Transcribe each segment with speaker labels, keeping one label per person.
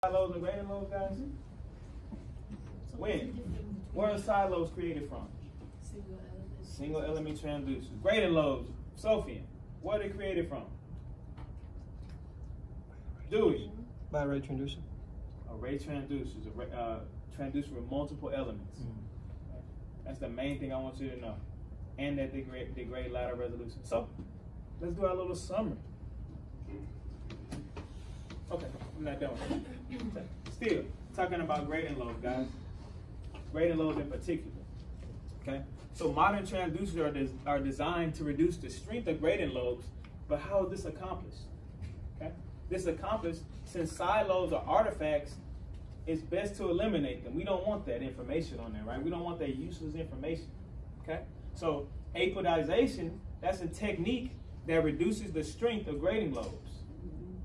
Speaker 1: Side lobes and greater lobes, guys? When? Where are side lobes created from? Single element transducers. Greater lobes, Sophia, where are they created from? Dewey?
Speaker 2: By ray transducer.
Speaker 1: Ray transducers, transducer with multiple elements. That's the main thing I want you to know. And that they degrade lateral resolution. So, let's do our little summary. Okay, I'm not done with that. Still, talking about grading lobes, guys. Grading lobes in particular. Okay? So modern transducers are designed to reduce the strength of grading lobes, but how is this accomplished? Okay? This is accomplished since side lobes are artifacts, it's best to eliminate them. We don't want that information on there, right? We don't want that useless information. Okay? So apodization, that's a technique that reduces the strength of grading lobes.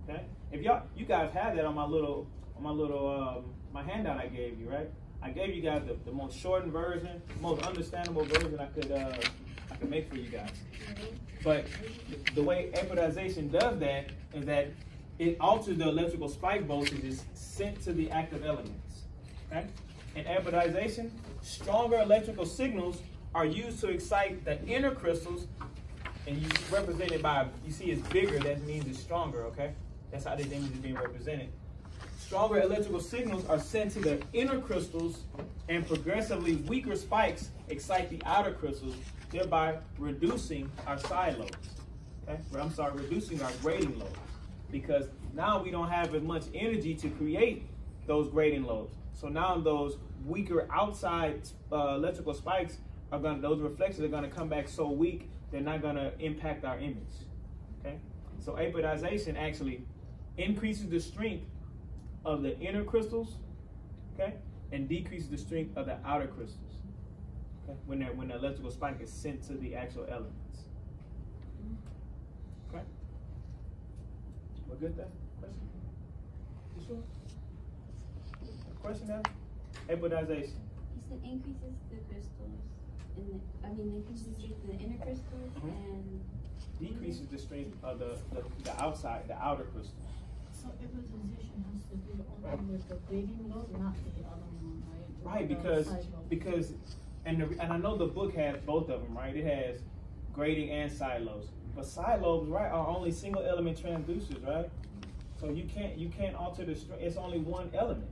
Speaker 1: Okay? If you guys have that on my handout I gave you, right? I gave you guys the most shortened version, most understandable version I could make for you guys. But the way apodization does that is that it alters the electrical spike voltages sent to the active elements. Okay? In apodization, stronger electrical signals are used to excite the inner crystals, and you represent it by, you see it's bigger, that means it's stronger, okay? That's how this image is being represented. Stronger electrical signals are sent to the inner crystals, and progressively weaker spikes excite the outer crystals, thereby reducing our side lobes. Okay? Reducing our grading lobes. Because now we don't have as much energy to create those grading lobes. So now those weaker outside electrical spikes those reflections are gonna come back so weak, they're not gonna impact our image. Okay? So apodization actually increases the strength of the inner crystals, okay, and decreases the strength of the outer crystals, okay, when the electrical spike is sent to the actual elements. Okay, we're good there? Question? You sure? Question now? Apodization.
Speaker 3: You said increases the crystals, increases the strength of the inner crystals and
Speaker 1: decreases the strength of the outer crystals.
Speaker 4: So apodization has to do only with the grading lobe, not the other one, right?
Speaker 1: Right, because I know the book has both of them, right? It has grading and side lobes, but side lobes, right, are only single element transducers, right? So you can't alter the strength. It's only one element,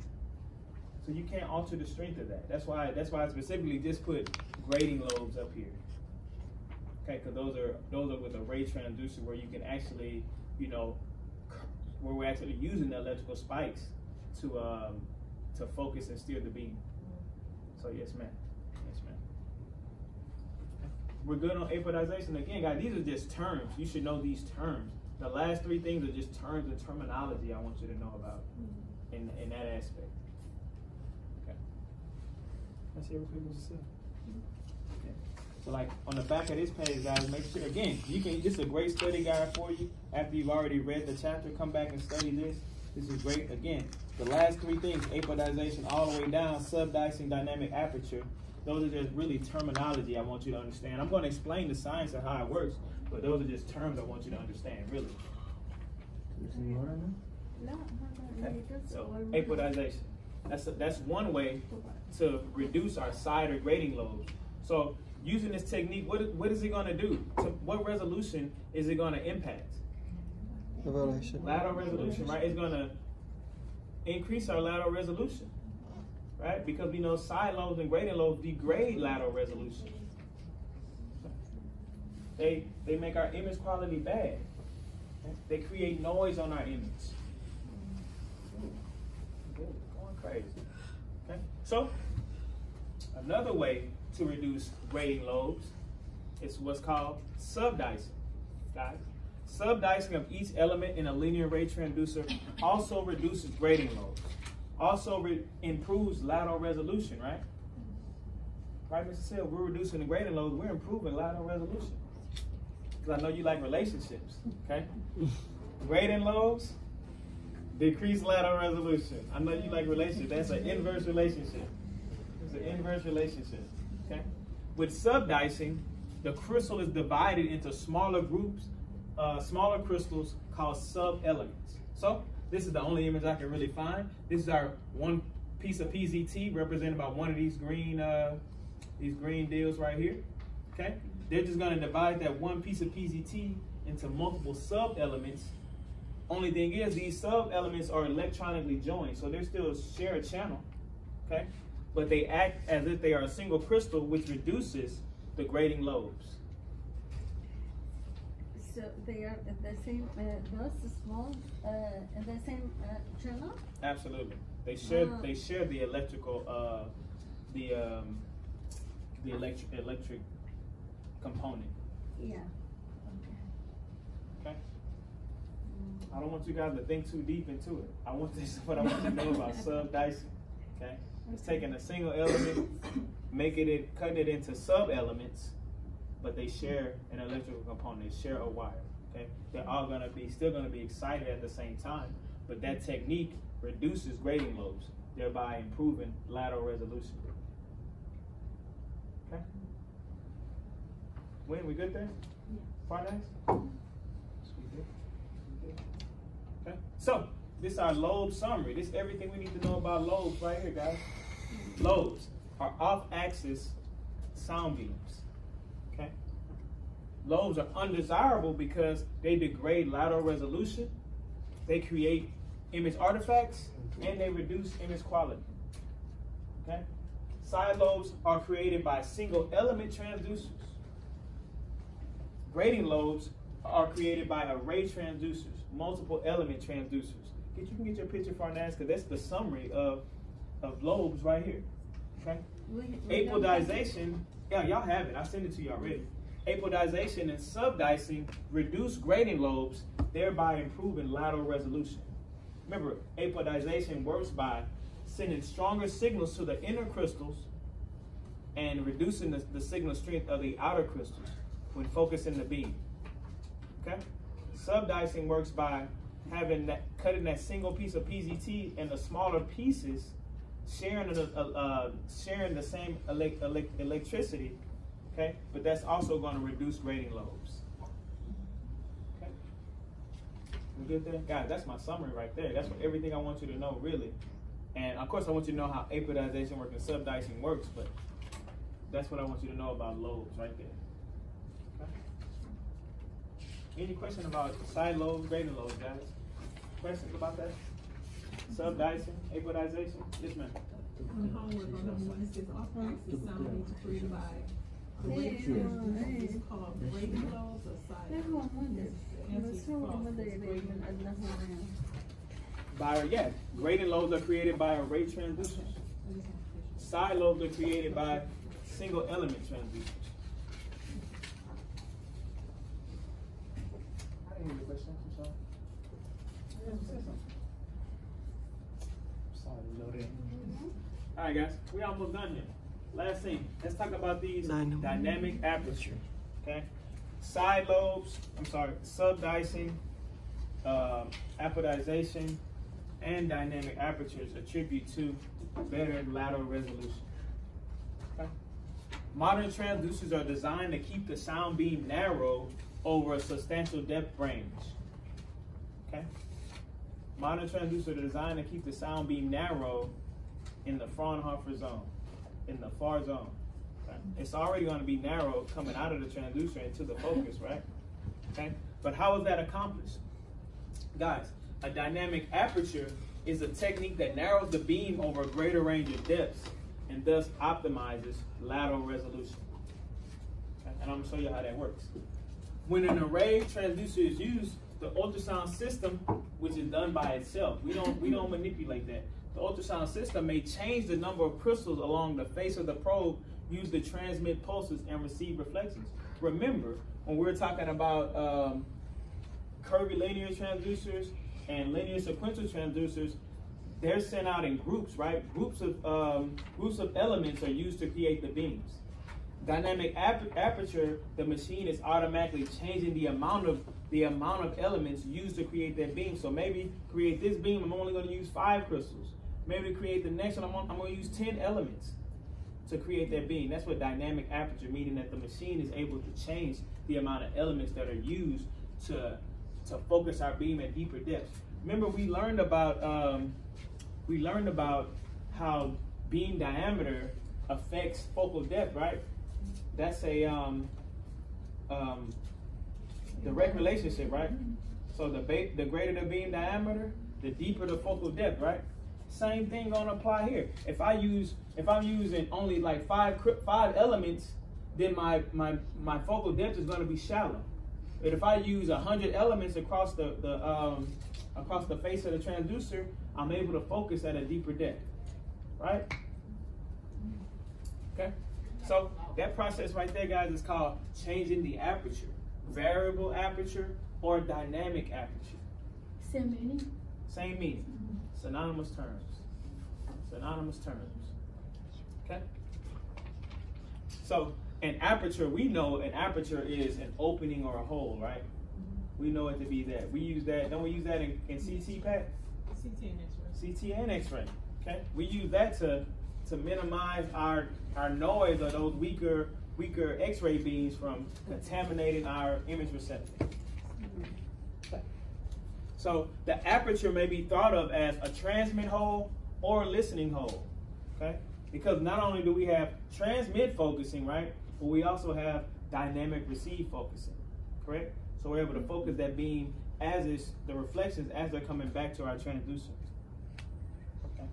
Speaker 1: so you can't alter the strength of that. That's why I specifically just put grading lobes up here. Okay, because those are with a ray transducer where you can actually, where we're actually using the electrical spikes to focus and steer the beam. So yes, ma'am. Yes, ma'am. We're good on apodization. Again, guys, these are just terms. You should know these terms. The last three things are just terms and terminology I want you to know about in that aspect. Okay. Let's see what people say. Okay. So like on the back of this page, guys, make sure, again, this is a great study guide for you. After you've already read the chapter, come back and study this. This is great. Again, the last three things, apodization all the way down, sub dicing, dynamic aperture, those are just really terminology I want you to understand. I'm going to explain the science of how it works, but those are just terms I want you to understand, really.
Speaker 3: No, I'm not going to read this.
Speaker 1: So apodization, that's one way to reduce our side or grading lobes. So using this technique, what is it going to do? What resolution is it going to impact? Lateral resolution, right? It's going to increase our lateral resolution, right? Because we know side lobes and grading lobes degrade lateral resolution. They make our image quality bad. They create noise on our image. Going crazy. Okay? So another way to reduce grading lobes is what's called sub dicing, guys. Sub dicing of each element in a linear ray transducer also reduces grading lobes. Also improves lateral resolution, right? Right, Mr. Seal, we're reducing the grading lobes, we're improving lateral resolution. Because I know you like relationships, okay? Grading lobes, decrease lateral resolution. I know you like relationships. That's an inverse relationship. It's an inverse relationship, okay? With sub dicing, the crystal is divided into smaller groups, smaller crystals called sub-elements. So This is the only image I can really find. This is our one piece of PZT represented by one of these green deals right here. Okay, they're just going to divide that one piece of PZT into multiple sub-elements. Only thing is, these sub-elements are electronically joined, so they still share a channel. Okay, but they act as if they are a single crystal, which reduces the grading lobes.
Speaker 2: So they are at the same, those small, in the same channel?
Speaker 1: Absolutely. They share the electrical electric component.
Speaker 2: Yeah.
Speaker 1: Okay. I don't want you guys to think too deep into it. This is what I want you to know about sub dicing. Okay. It's taking a single element, cutting it into sub elements, but they share an electrical component. They share a wire. Okay. They're all still gonna be excited at the same time, but that technique reduces grading lobes, thereby improving lateral resolution. Okay. When we good there?
Speaker 4: Yeah.
Speaker 1: Far next? Okay. So this is our lobe summary. This is everything we need to know about lobes right here, guys. Lobes are off-axis sound beams. Okay. Lobes are undesirable because they degrade lateral resolution, they create image artifacts, and they reduce image quality. Okay. Side lobes are created by single element transducers. Grading lobes are created by array transducers, multiple element transducers. You can get your picture for us, because that's the summary of lobes right here. Okay. Apodization, yeah, y'all have it. I sent it to you already. Apodization and sub dicing reduce grading lobes, thereby improving lateral resolution. Remember, apodization works by sending stronger signals to the inner crystals and reducing the signal strength of the outer crystals when focusing the beam. Okay? Sub-dicing works by cutting that single piece of PZT into smaller pieces, sharing the same electricity. Okay? But that's also going to reduce grading lobes. Okay? We good there? Guys, that's my summary right there. That's everything I want you to know, really. And of course, I want you to know how apodization works and sub-dicing works, but that's what I want you to know about lobes right there. Okay? Any question about side lobes, grading lobes, guys? Questions about that? Sub-dicing, apodization? Yes, ma'am.
Speaker 5: On homework on number 1, it says off-axis sound beams created by it's called grading lobes or side lobes.
Speaker 1: Grading lobes are created by array transducers. Side lobes are created by single element transducers. I didn't hear the question. I'm sorry. Sorry, loaded. All right, guys, we almost done here. Last thing, let's talk about these dynamic aperture. Okay, side lobes. Sub-dicing, apodization, and dynamic apertures attribute to better lateral resolution. Okay? Modern transducers are designed to keep the sound beam narrow over a substantial depth range. Okay? Modern transducers are designed to keep the sound beam narrow in the Fraunhofer zone, in the far zone. Okay? It's already going to be narrow coming out of the transducer into the focus, right? Okay? But how is that accomplished? Guys, a dynamic aperture is a technique that narrows the beam over a greater range of depths and thus optimizes lateral resolution. Okay? And I'm going to show you how that works. When an array transducer is used, the ultrasound system, which is done by itself, we don't manipulate that. The ultrasound system may change the number of crystals along the face of the probe used to transmit pulses and receive reflections. Remember, when we're talking about curvilinear transducers and linear sequential transducers, they're sent out in groups, right? Groups of elements are used to create the beams. Dynamic aperture, the machine is automatically changing the amount of elements used to create that beam. So maybe create this beam, I'm only going to use 5 crystals. Maybe create the next one, I'm going to use 10 elements to create that beam. That's what dynamic aperture, meaning that the machine is able to change the amount of elements that are used to focus our beam at deeper depths. remember we learned about how beam diameter affects focal depth, right? That's a direct relationship, right? So the greater the beam diameter, the deeper the focal depth, right? Same thing gonna apply here. If I'm using only like five elements, then my focal depth is gonna be shallow. But if I use 100 elements across the face of the transducer, I'm able to focus at a deeper depth, right? Okay. So that process right there, guys, is called changing the aperture, variable aperture or dynamic aperture.
Speaker 4: Same meaning?
Speaker 1: Same meaning. Synonymous terms. Synonymous terms. Okay? So an aperture, we know an aperture is an opening or a hole, right? We know it to be that. We use that, don't we use that in CT, Pat?
Speaker 5: CT and X-ray.
Speaker 1: CT and X-ray. Okay? We use that to minimize our noise of those weaker X-ray beams from contaminating our image receptor. Okay. So the aperture may be thought of as a transmit hole or a listening hole, okay? Because not only do we have transmit focusing, right, but we also have dynamic receive focusing, correct? So we're able to focus that beam as is the reflections as they're coming back to our transducer. Okay.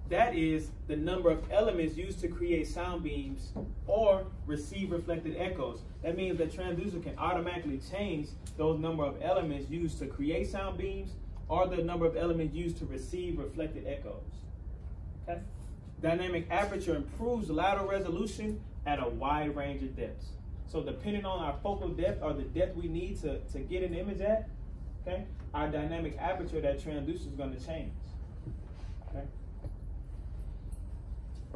Speaker 1: That is the number of elements used to create sound beams or receive reflected echoes. That means the transducer can automatically change those number of elements used to create sound beams or the number of elements used to receive reflected echoes. Okay? Dynamic aperture improves lateral resolution at a wide range of depths. So depending on our focal depth or the depth we need to get an image at, okay, our dynamic aperture, that transducer is going to change. Okay?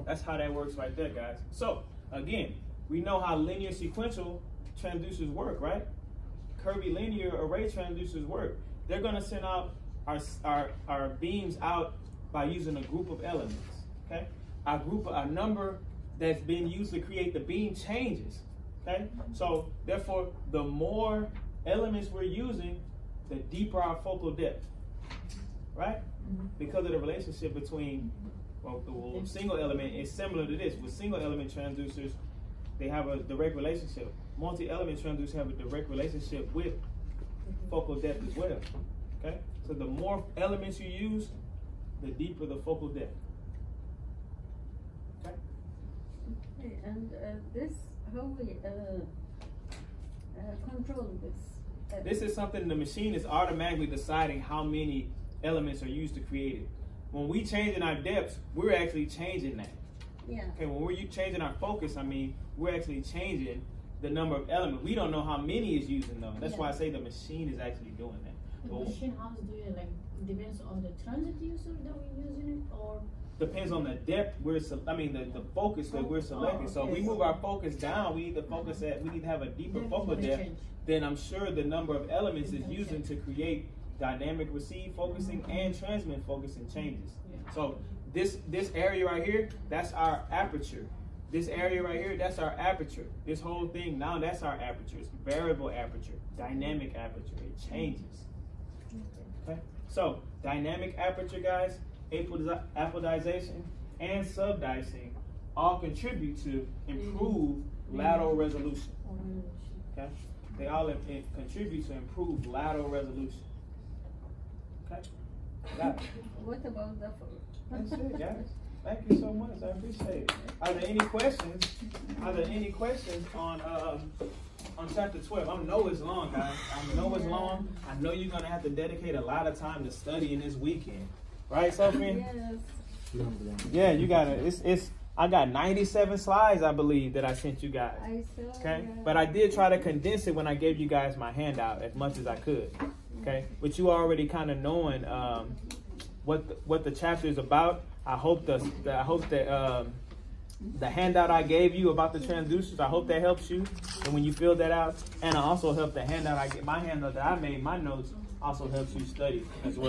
Speaker 1: That's how that works right there, guys. So again, we know how linear sequential transducers work, right? Curvilinear array transducers work. They're going to send out our beams out by using a group of elements. Okay, a number that's been used to create the beam changes. Okay, so therefore, the more elements we're using, the deeper our focal depth. Right? Because of the relationship between the single element is similar to this. With single element transducers, they have a direct relationship. Multi-element transducers have a direct relationship with focal depth as well. Okay, so the more elements you use, the deeper the focal depth. Okay.
Speaker 2: Okay, and this, how we control this?
Speaker 1: This is something the machine is automatically deciding how many elements are used to create it. When we changing our depths, we're actually changing that.
Speaker 2: Yeah.
Speaker 1: Okay, when we're changing our focus, I mean, we're actually changing the number of elements. We don't know how many is using though. That's why I say the machine is actually doing that.
Speaker 4: The machine, how to do it, like, depends on the transducer that we're using it, or?
Speaker 1: Depends on the depth the focus that we're selecting.
Speaker 4: Okay.
Speaker 1: So if we move our focus down, we need to have a deeper focal depth. Then I'm sure the number of elements is using to create dynamic receive focusing and transmit focusing changes.
Speaker 4: Yeah.
Speaker 1: So this area right here, that's our aperture. This area right here, that's our aperture. This whole thing, now that's our aperture. It's variable aperture, dynamic aperture. It changes. Okay? So dynamic aperture, guys, apodization and sub dicing all contribute to improve lateral resolution. Okay? They all contribute to improved lateral resolution. Okay? Got it.
Speaker 2: What about the?
Speaker 1: That's it, guys. Thank you so much. I appreciate it. Are there any questions? On chapter 12? I know it's long, guys. I know it's long. I know you're gonna have to dedicate a lot of time to studying this weekend, right, Sophie?
Speaker 2: Yes.
Speaker 1: Yeah, you gotta. I got 97 slides, I believe, that I sent you guys.
Speaker 2: I saw.
Speaker 1: Okay,
Speaker 2: Yeah.
Speaker 1: but I did try to condense it when I gave you guys my handout as much as I could. Okay, but you already kind of knowing what the chapter is about. I hope that the handout I gave you about the transducers, I hope that helps you. And when you fill that out, and I also hope the handout my handout that I made, my notes also helps you study as well.